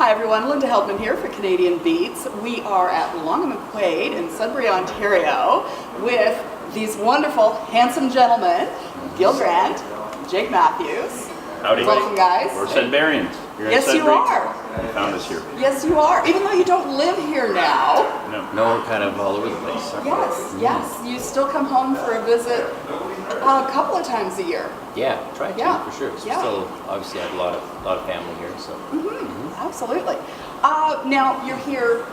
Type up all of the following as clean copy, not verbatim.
Hi everyone, Linda Heldman here for Canadian Beats. We are at Long and McQuaid in Sudbury, Ontario with these wonderful, handsome gentlemen, Gil Grant, Jake Mathews. Howdy. Welcome, guys. We're Sudburyans. Yes, you are. You found us here. Yes, you are. Even though you don't live here now. No, we're kind of all over the place. Yes. You still come home for a visit a couple of times a year. Yeah, try to for sure. So Yeah. still, obviously, I have a lot of family here. So. Absolutely. Now you're here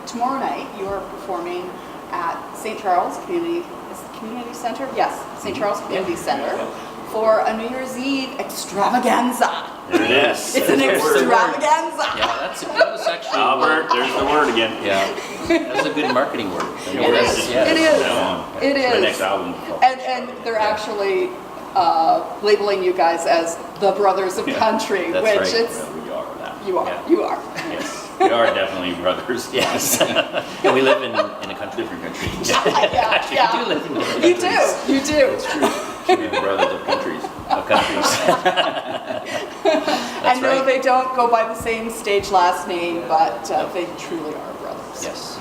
tomorrow night. You are performing at St. Charles Community Center. Yes, St. Charles Community Center for a New Year's Eve extravaganza. There it is. It's an extravaganza. Yeah, that was actually. Albert, there's the word again. Yeah, that's a good marketing word. It is. It It's my is. next album. And they're actually labeling you guys as the Brothers of Country, that's which right. it's Yeah, we are that. you are. Yeah. You are. Yes, we are definitely brothers. Yes. Yeah, we live in a country. Different countries. Actually, Yeah. we do live in different You countries. do. You do. It's true. We're the brothers of countries. Of countries. I know right. they don't go by the same stage last name, but they truly are brothers. Yes.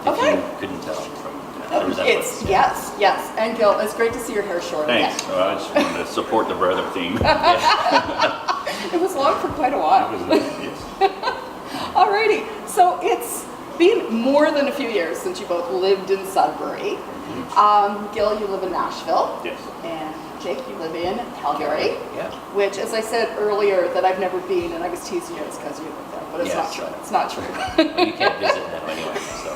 Okay. If you couldn't tell from the resemblance. It's yes. And Gil, it's great to see your hair short Thanks. again. So I just wanted to support the brother theme. It was long for quite a while. Yes. Alrighty. So it's been more than a few years since you both lived in Sudbury. Gil, you live in Nashville. Yes. And Jake, you live in Calgary. Yeah. Which, as I said earlier, that I've never been, and I was teasing you, it's because you live there, but it's not Yes. true. It's not true. Well, you can't visit now anyway. So.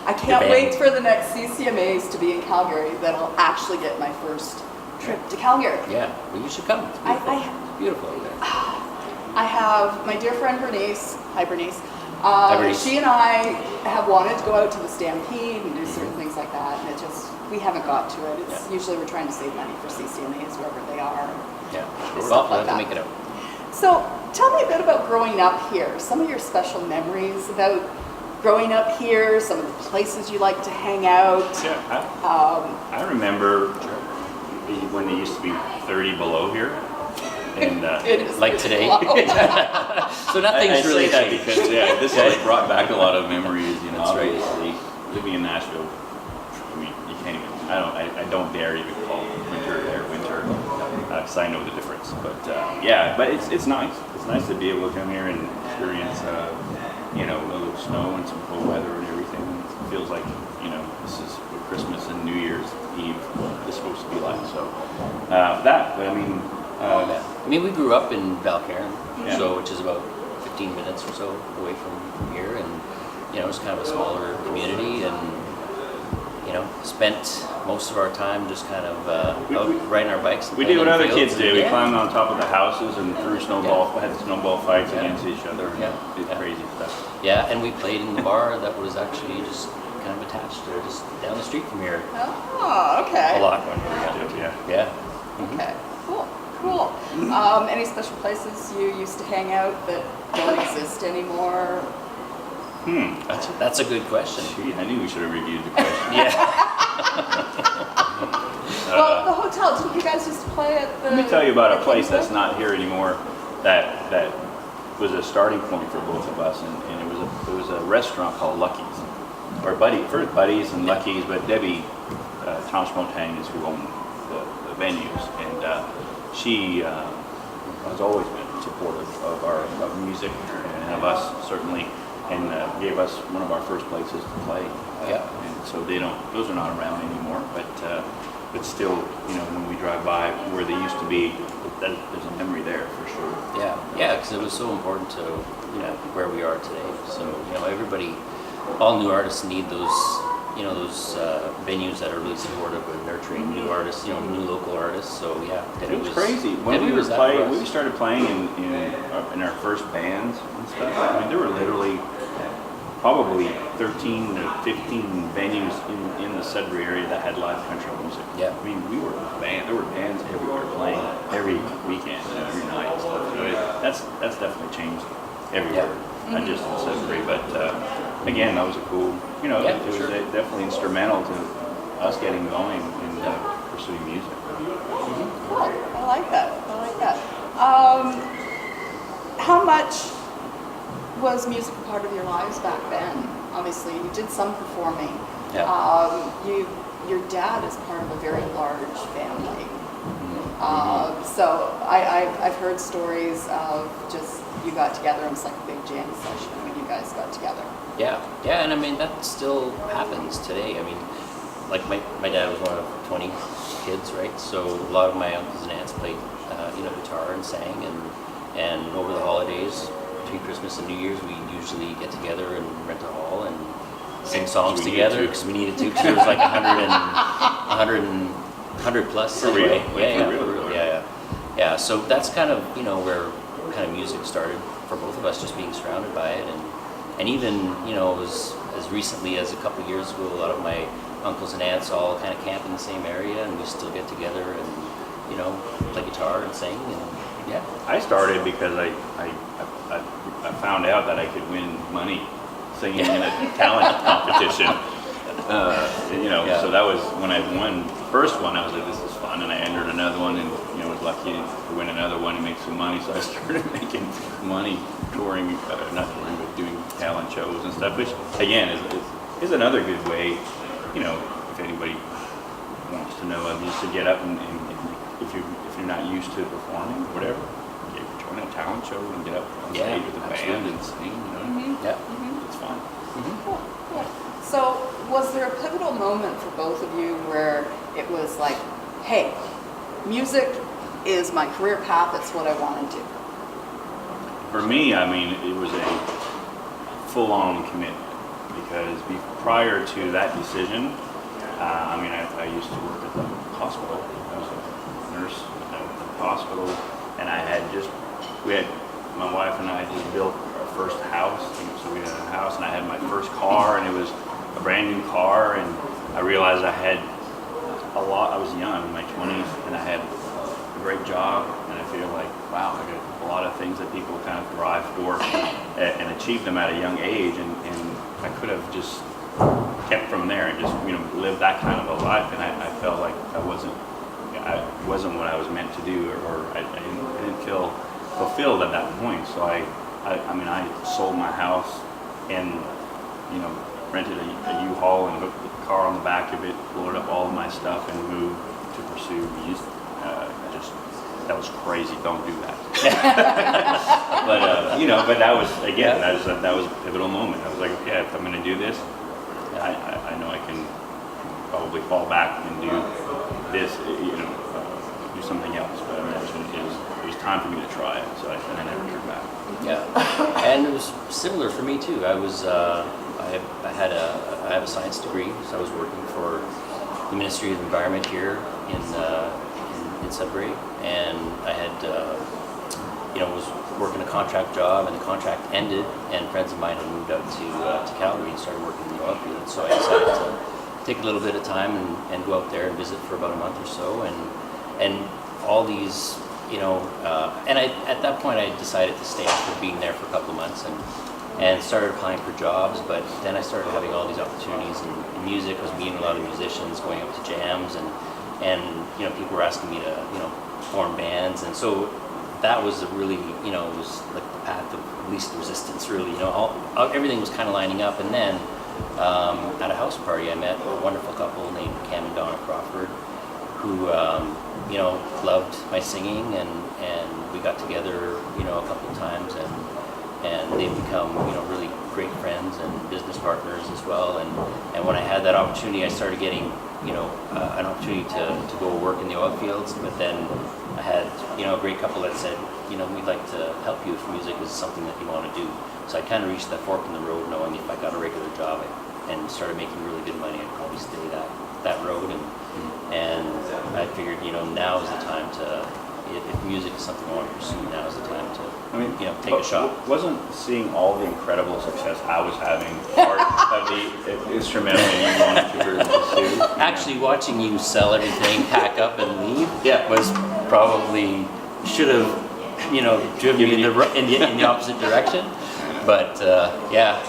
I can't You're wait banned. for the next CCMAs to be in Calgary. Then I'll actually get my first trip to Calgary. Yeah. Well, you should come. It's beautiful. It's beautiful out there. I have my dear friend Bernice. Hi, Bernice. Bernice. She and I have wanted to go out to the Stampede and do certain things like that, and we haven't got to it. It's usually we're trying to save money for CCMAs wherever they are. Yeah. Stuff Well, like we'll have that. to make it out. So tell me a bit about growing up here. Some of your special memories about growing up here. Some of the places you like to hang out. Yeah, I remember when it used to be 30 below here. And It is Like today. low. So nothing's I really say that changed. because this like brought back a lot of memories. You know, That's right. obviously living in Nashville. I mean, you can't even. I don't dare even call winter there winter because I know the difference. But but it's nice. It's nice to be able to come here and experience a little snow and some cold weather and everything. It feels like this is what Christmas and New Year's Eve is supposed to be like. So I mean, we grew up in Valcairn, Yeah. which is about 15 minutes or so away from here, and it's kind of a smaller community, and spent most of our time just kind of out riding our bikes. And We playing did what in the other kids fields. did. We Yeah. climbed on top of the houses and threw had snowball fights against each other. Yeah. Did Yeah. crazy stuff. Yeah, and we played in the bar that was actually just kind of attached there, just down the street from here. Oh, okay. A lot. Yeah. Yeah. Okay. Cool. Any special places you used to hang out that don't exist anymore? That's a good question. Gee, I knew we should have reviewed the question. Yeah. Well, the hotel. Didn't you guys used to play at the? Let me tell you about a place that's not here anymore. That was a starting point for both of us, and it was a restaurant called Lucky's, or first Buddy's and Lucky's, but Debbie Thomas Montaigne is who owned the venues, and she has always been supportive of music and of us certainly, and gave us one of our first places to play. Yeah. And so those are not around anymore, but still, when we drive by where they used to be, there's a memory there for sure. Yeah, because it was so important to where we are today. So all new artists need those venues that are really supportive and nurturing new artists, new local artists. So yeah, It was crazy when we started playing in our first bands and stuff. I mean, there were literally probably 13 to 15 venues in the Sudbury area that had live country music. Yeah. I mean, there were bands everywhere playing every weekend, every night and stuff. So that's definitely changed everywhere, not just in Sudbury. But again, that was a cool, it was definitely instrumental to us getting going and pursuing music. Cool. I like that. How was music a part of your lives back then? Obviously, you did some performing. Yeah. Your dad is part of a very large family. So I've heard stories of just you got together and it's like a big jam session when you guys got together. Yeah, and I mean that still happens today. I mean, like my dad was one of 20 kids, right? So a lot of my uncles and aunts played, guitar and sang, and over the holidays, between Christmas and New Year's, we usually get together and rent a hall and sing songs together because we needed to. Because there was like 100 plus anyway. Yeah. So that's kind of where kind of music started for both of us, just being surrounded by it, and even it was as recently as a couple of years ago, a lot of my uncles and aunts all kind of camp in the same area, and we still get together and play guitar and sing, and yeah. I started because I found out that I could win money singing in a talent competition. So that was when I won the first one. I was like, this is fun, and I entered another one, and was lucky to win another one and make some money. So I started making money touring, not touring, but doing talent shows and stuff, which again is another good way. If anybody wants to know, just to get up and if you're not used to performing, whatever, join a talent show and get up on stage with a band and sing. It's fun. Cool. So, was there a pivotal moment for both of you where it was like, hey, music is my career path, it's what I want to do? For me, I mean, it was a full-on commitment because prior to that decision, I used to work at the hospital. I was a nurse at the hospital, and my wife and I just built our first house. So we had a house, and I had my first car, and it was a brand new car, and I realized I had I was young, in my 20s, and I had a great job, and I feel like, wow, I got a lot of things that people kind of thrive for and achieve them at a young age, and I could have just kept from there and just lived that kind of a life, and I felt like I wasn't what I was meant to do, or I didn't feel fulfilled at that point. So I sold my house and rented a U-Haul and hooked the car on the back of it, loaded up all of my stuff, and moved to pursue music. That was crazy. Don't do that. but that was that was a pivotal moment. I was like, okay, if I'm going to do this, I know I can probably fall back and do this, do something else. But it was time for me to try it, so I never turned back. Yeah, and it was similar for me too. I have a science degree, so I was working for the Ministry of Environment here in Sudbury, and I had was working a contract job, and the contract ended, and friends of mine had moved out to Calgary and started working in the oil field. So I decided to take a little bit of time and go out there and visit for about a month or so, and all these and at that point I decided to stay after being there for a couple of months and started applying for jobs. But then I started having all these opportunities in music. I was meeting a lot of musicians, going up to jams, and people were asking me to form bands, and so that was really it was like the path of least resistance, really. Everything was kind of lining up, and then at a house party I met a wonderful couple named Cam and Donna Crawford, who loved my singing, and we got together a couple of times, and they've become really great friends and business partners as well. And when I had that opportunity, I started getting an opportunity to go work in the oil fields. But then I had a great couple that said, we'd like to help you if music is something that you want to do. So I kind of reached that fork in the road, knowing if I got a regular job and started making really good money, I'd probably stay that road. And I figured now is the time to, if music is something I want to pursue, now is the time to take a shot. Wasn't seeing all the incredible success I was having part of the instrumental you wanted to pursue? Actually, watching you sell everything, pack up and leave, was probably should have driven me in the opposite direction. But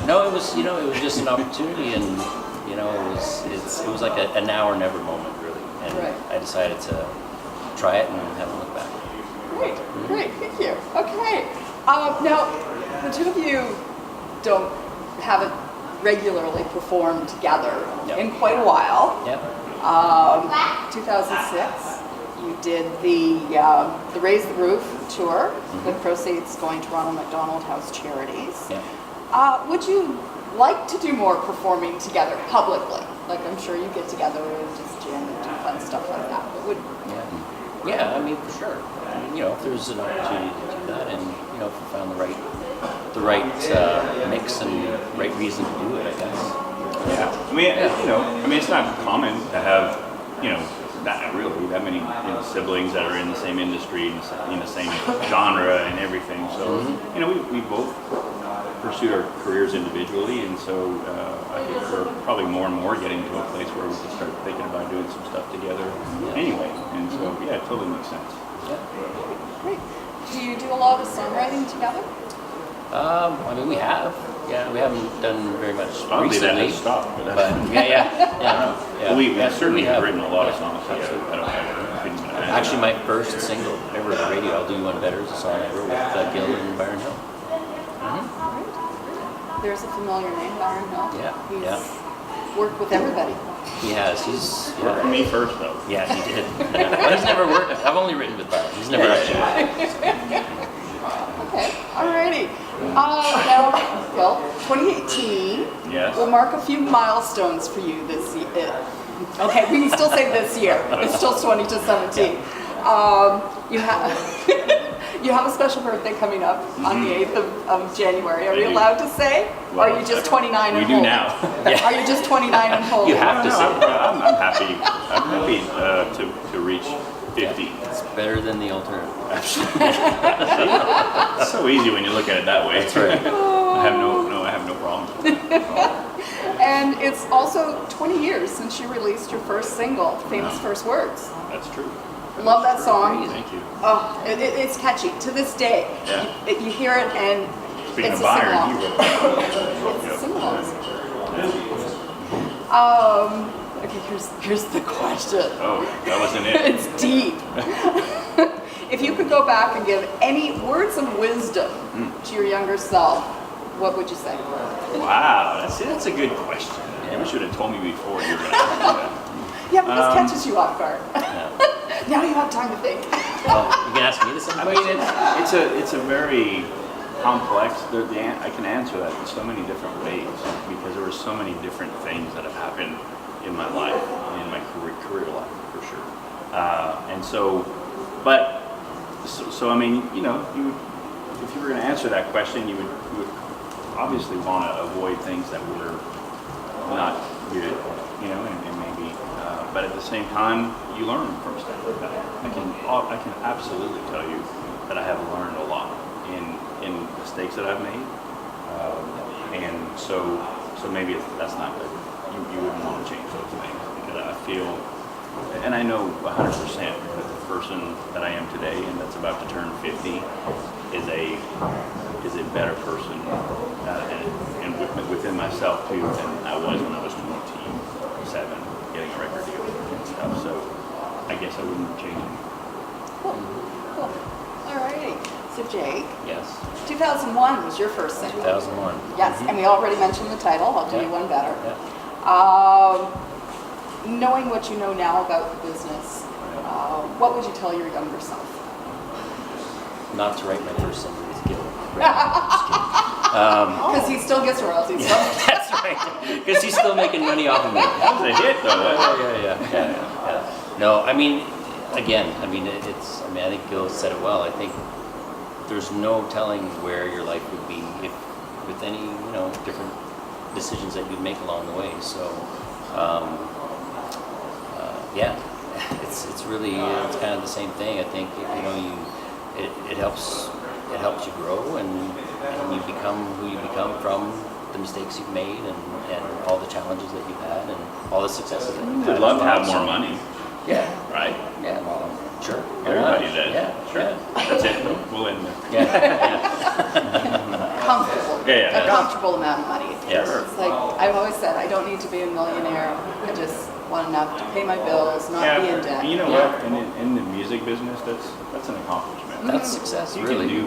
no, it was just an opportunity, and it was like a now or never moment, really. And I decided to try it and haven't looked back. Great, thank you. Okay, now the two of you haven't regularly performed together Yep. in quite a while. Yep. 2006, you did the Raise the Roof tour with proceeds going to Ronald McDonald House Charities. Yep. Would you like to do more performing together publicly? Like, I'm sure you get together and just jam and do fun stuff like that. But would Yeah, I mean, for sure. I mean, if there's an opportunity to do that, and if we found the right mix and right reason to do it, I guess. Yeah. I mean, it's not common to have, that many siblings that are in the same industry, in the same genre and everything. So, we both pursued our careers individually, and so I think we're probably more and more getting to a place where we can start thinking about doing some stuff together anyway. And so, it totally makes sense. Great. Do you do a lot of songwriting together? I mean, we have. Yeah, we haven't done very much Obviously that recently. has stopped. But Yeah. We certainly have have written a lot of songs together. I don't have Actually, my first single ever at the radio, I'll Do You One Better, is a song I wrote with Gil and Byron Hill. There's a familiar name, Byron Hill. Yeah, He's worked with everybody. He has. He's worked for me first, though. Yeah, he did. Well, he's never worked. I've only written with Byron. He's never actually worked. Okay, alrighty. Now, Phil, 2018 will mark a few milestones for you this year. Okay, we can still say this year. It's still 2017. You have you have a special birthday coming up on the 8th of January. Are you allowed to say? Well, or are you just 29 and we holding? do now. Are you just 29 and holding? You have to say. I'm happy. I'm happy to reach 50. It's better than the alternative. It's so easy when you look at it that way. That's right. I have no problem. And it's also 20 years since you released your first single, Famous First Words. That's true. Love that song. Thank you. Oh, it's catchy to this day. Yeah. You hear it and Speaking it's of a Byron, sing-along. It's a sing-along. Okay, here's the question. Oh, that wasn't it. It's deep. If you could go back and give any words of wisdom to your younger self, what would you say? Wow, that's a good question. You should have told me before you were going to ask me that. Yeah, but this catches you off guard. Yeah. Now you have time to think. Well, you can ask me the same I question. mean, it's a very complex. I can answer that in so many different ways because there were so many different things that have happened in my life, in my career life for sure. And so, I mean, if you were going to answer that question, you would obviously want to avoid things that were not good, and maybe. But at the same time, you learn from stuff like that. I can absolutely tell you that I have learned a lot in mistakes that I've made, and so maybe that's not good. You wouldn't want to change those things because I feel, and I know 100% that the person that I am today and that's about to turn 50 is a better person and within myself too than I was when I was 27 getting a record deal and stuff. So I guess I wouldn't change it. Cool. Alrighty. So Jake, Yes. 2001 was your first single. 2001. Yes, and we already mentioned the title, I'll Do You One Better. Yeah. Knowing what you know now about the business, what would you tell your younger self? Not to write my first single with Gil. Because he still gets royalties. That's right. Because he's still making money off of me. That was a hit though. Yeah. No, I mean, again, I think Gil said it well. I think there's no telling where your life would be if with any, different decisions that you'd make along the way. So, it's really it's kind of the same thing. I think it helps you grow and you become who you become from the mistakes you've made and all the challenges that you've had and all the successes that you've had. I'd love to have more money. Yeah. Right? Yeah. Well, sure. Everybody does. Yeah. Sure. Yeah. That's it. We'll end there. Yeah. Comfortable. Yeah. A comfortable amount of money. Yes. It's like, I've always said, I don't need to be a millionaire. I just want enough to pay my bills, not be in debt. You know what? In the music business, that's an accomplishment. That's success, You really. can do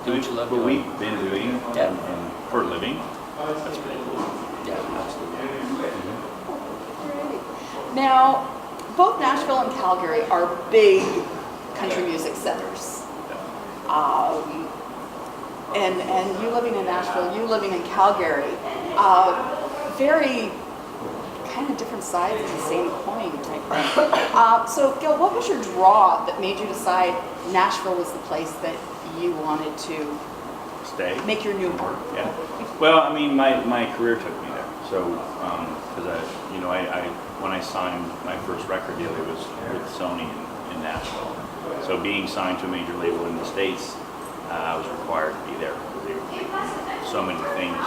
Do what you love what doing. we've been doing Yeah. and for a living, that's pretty cool. Yeah, absolutely. Now, both Nashville and Calgary are big country music centers. And you living in Nashville, you living in Calgary, very kind of different sides of the same coin type thing. So, Gil, what was your draw that made you decide Nashville was the place that you wanted to Stay. make your new home? Yeah. Well, I mean, my career took me there. So, because when I signed my first record deal, it was with Sony in Nashville. So being signed to a major label in the States, I was required to be there. So many things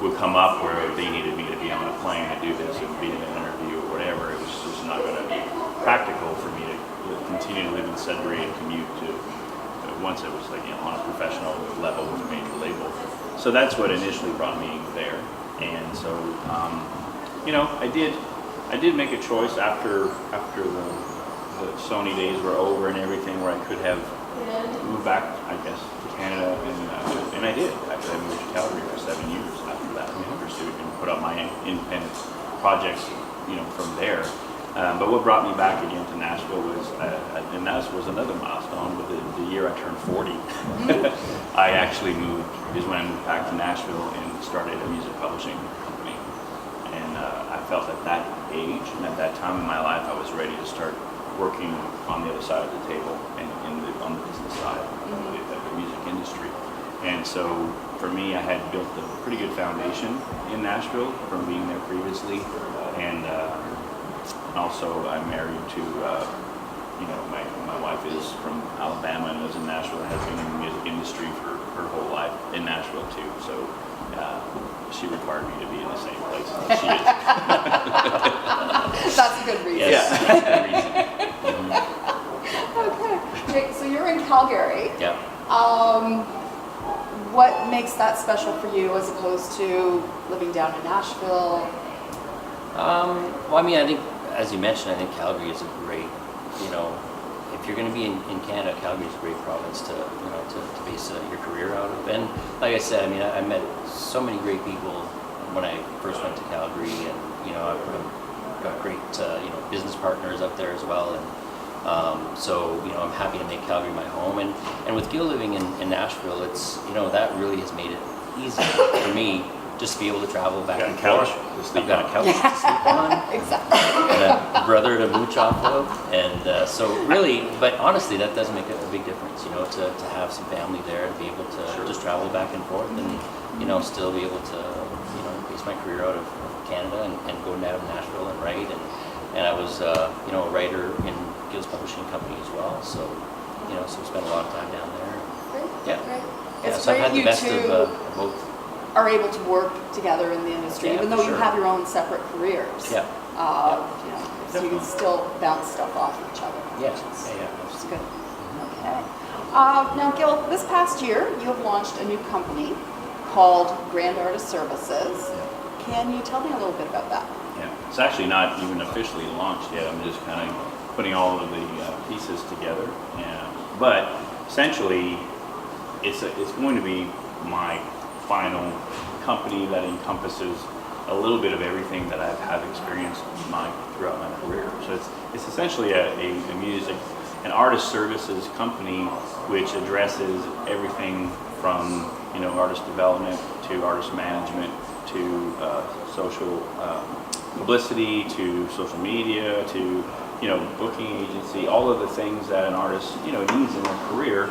would come up where they needed me to be on a plane to do this and be in an interview or whatever. It was just not going to be practical for me to continue to live in Sudbury and commute to, once it was on a professional level with a major label. So that's what initially brought me there. And so, I did make a choice after the Sony days were over and everything, where I could have moved back, I guess, to Canada, and I did. I moved to Calgary for 7 years after that, and pursued and put up my independent projects, from there. But what brought me back again to Nashville was, and that was another milestone. But the year I turned 40, I actually is when I moved back to Nashville and started a music publishing company. And I felt at that age and at that time in my life, I was ready to start working on the other side of the table and on the business side of the music industry. And so for me, I had built a pretty good foundation in Nashville from being there previously. And also I'm married to, my wife is from Alabama and lives in Nashville and has been in the music industry for her whole life in Nashville too. So she required me to be in the same place that she is. That's a good reason. Yes, that's a good reason. Okay, so you're in Calgary. Yeah. What makes that special for you as opposed to living down in Nashville? Well, I mean, I think, as you mentioned, I think Calgary is a great, if you're going to be in Canada, Calgary is a great province to base your career out of. And like I said, I mean, I met so many great people when I first went to Calgary, and I've got great business partners up there as well. And so I'm happy to make Calgary my home. And with Gil living in Nashville, it's that really has made it easy for me just to be able to travel back and forth. I've got a couch to sleep on. Exactly. And a brother to mooch off of. And so really, but honestly, that does make a big difference, to have some family there, to be able to just travel back and forth and, still be able to, base my career out of Canada and go down to Nashville and write. And I was, a writer in Gil's publishing company as well. So, so we spent a lot of time down there. Great. Yeah. Great. Yeah, It's so I've great had the you best two of both. are able to work together in the industry, Yeah, even though for you sure. have your own separate careers. Yeah. So you can still bounce stuff off each other. Yeah. Which is good. Okay. Now, Gil, this past year, you have launched a new company called Grand Artist Services. Can you tell me a little bit about that? Yeah, it's actually not even officially launched yet. I'm just kind of putting all of the pieces together. But essentially, it's going to be my final company that encompasses a little bit of everything that I've had experienced throughout my career. So it's essentially an artist services company which addresses everything from artist development to artist management to social publicity to social media to booking agency, all of the things that an artist needs in their career.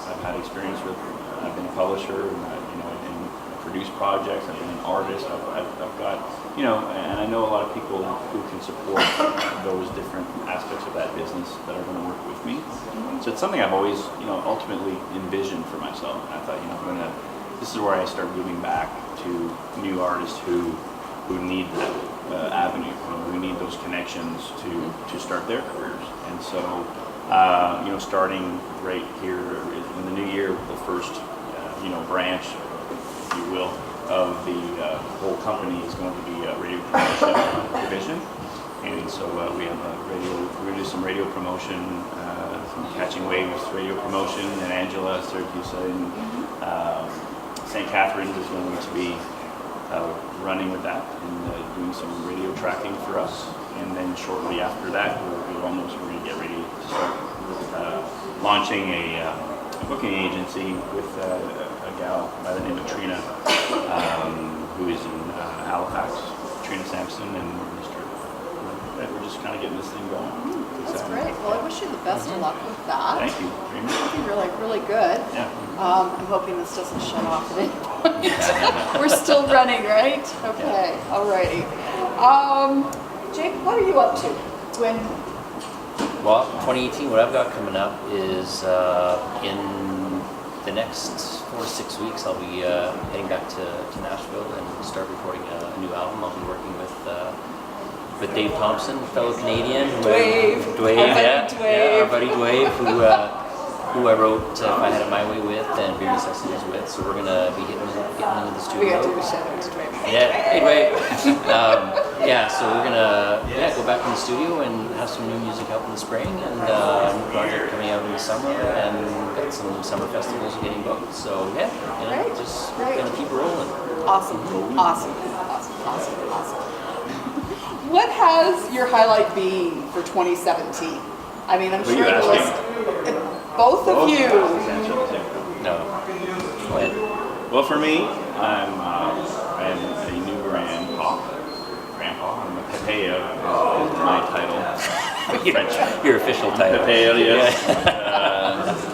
I've had experience with. I've been a publisher and produced projects. I've been an artist. I've got and I know a lot of people who can support those different aspects of that business that are going to work with me. So it's something I've always ultimately envisioned for myself. And I thought this is where I start giving back to new artists who need that avenue, who need those connections to start their careers. And so, starting right here in the new year, the first, branch, if you will, of the whole company is going to be a radio promotion division. And so we have we're going to do some radio promotion from Catching Waves Radio Promotion, and Angela Syracuse and St. Catherine's is going to be running with that and doing some radio tracking for us. And then shortly after that, we're going to get ready to start launching a booking agency with a gal by the name of Trina, who is in Halifax, Trina Sampson, and we're just kind of getting this thing going. That's great. Well, I wish you the best of luck with that. Thank you. It'll be really, really good. Yeah. I'm hoping this doesn't shut off at any point. We're still running, right? Okay, alrighty. Jake, what are you up to? Well, 2018, what I've got coming up is in the next 4 to 6 weeks, I'll be heading back to Nashville and start recording a new album. I'll be working with Dave Thompson, fellow Canadian. Dwayne, our buddy Dwayne, who I wrote If I Had It My Way with and Beer Necessities with. So we're gonna be getting into the studio. We got to do a shout out to Dwayne. Yeah, hey Dwayne. So we're gonna go back in the studio and have some new music out in the spring, and a new project coming out in the summer, and got some summer festivals getting booked. So Great. just Great. gonna keep rolling. Awesome. What has your highlight been for 2017? I mean, I'm Who are sure you the asking? list. Both of you. No. Go ahead. Well, for me, I'm a new grandpa. I'm a Pepea is my title. French. Your official title. Pepea, yes.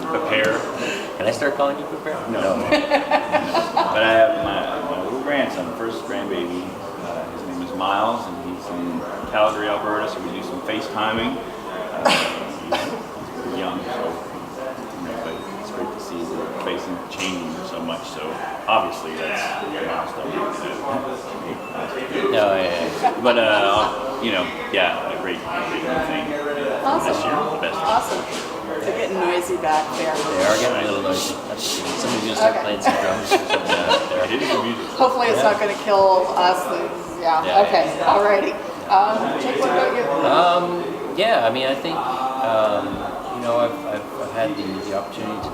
Prepare. Can I start calling you Prepare? No. But I have my little grandson, first grandbaby. His name is Miles, and he's in Calgary, Alberta, so we do some FaceTiming. He's young, so but it's great to see the facing changing so much. So obviously that's a milestone. No, yeah. But a great new thing Awesome. this year. The best. Awesome. They're getting noisy back there. They are getting a little noisy. Somebody's gonna start playing some drums. I did some music. Hopefully it's not going to kill us. Yeah. Okay. Alrighty. Jake, what about you? I mean, I think I've had the opportunity to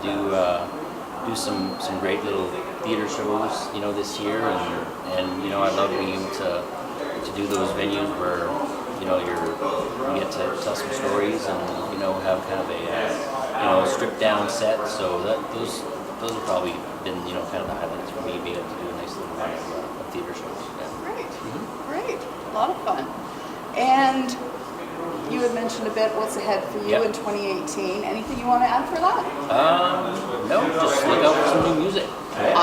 do some great little theater shows, this year, and I love being able to do those venues where you get to tell some stories and have kind of a stripped down set. So those have probably been kind of the highlights for me, being able to do a nice little run of theater shows. Yeah. Great. A lot of fun. And you had mentioned a bit what's ahead for you in 2018. Anything you want to add for that? No, just look out for some new music. Yeah.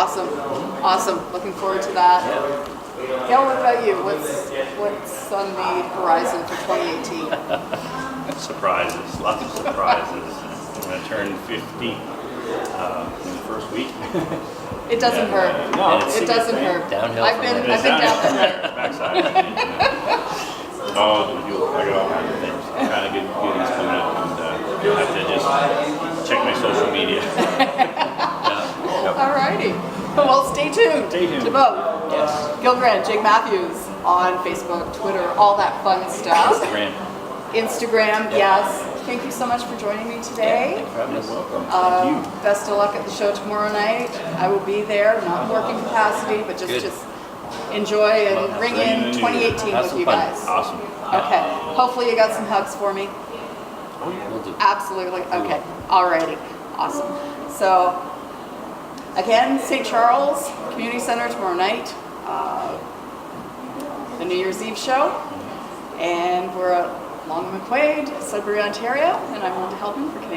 Awesome. Looking forward to that. Yeah. Gail, what about you? What's on the horizon for 2018? Surprises, lots of surprises. I'm going to turn 50 in the first week. It doesn't hurt. No, it doesn't hurt. Downhill I've from been there. down there. Backside. I got all kinds of things. Kind of good goodies coming up, and you'll have to just check my social media. Alrighty. Well, stay tuned. To both. Yes. Gil Grant, Jake Mathews on Facebook, Twitter, all that fun stuff. Instagram, yes. Thank you so much for joining me today. You're welcome. Thank you. Best of luck at the show tomorrow night. I will be there, not in working capacity, but just enjoy and bring in 2018 Have with some you fun. guys. Awesome. Okay. Hopefully you got some hugs for me. We'll do. Absolutely. Okay. Alrighty. Awesome. So, again, St. Charles Community Center tomorrow night. The New Year's Eve show. And we're at Long McQuaid, Sudbury, Ontario. And I'm Linda Helpman for Canadian